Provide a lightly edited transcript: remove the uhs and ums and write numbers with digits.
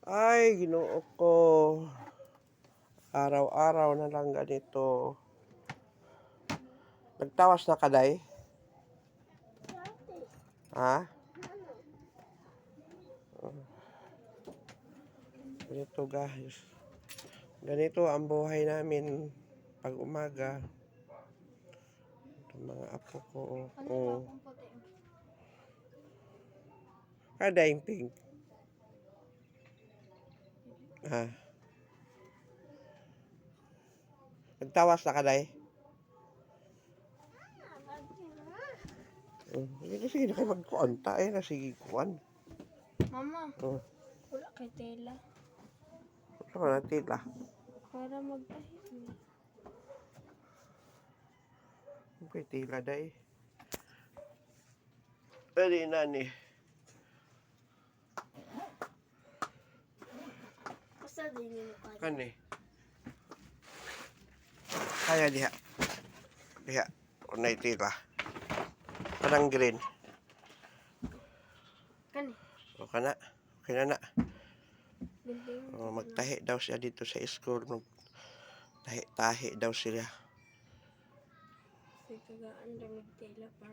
Ay, Ginoo ko. Araw-araw na lang ganito. Nagtawas na kaday? Ha? Ganito guys. Ganito ang buhay namin pag umaga. Ito mga apo ko. Oh. Kaday pink. Ha? Nagtawas na kaday? Sige na kayo magkuhan ta na sige kuhan. Mama, wala kay tela. Saan ka natila? Para magtahi. May tila day. Pwede na ni. Basta din yung mukha. Kani. Kaya diha. Diha. Unay tila. Parang green. Kani. O ka na. Okay na na. Binding. Magtahi daw siya dito sa school. Tahi daw sila. Sige, kagaan lang magtela para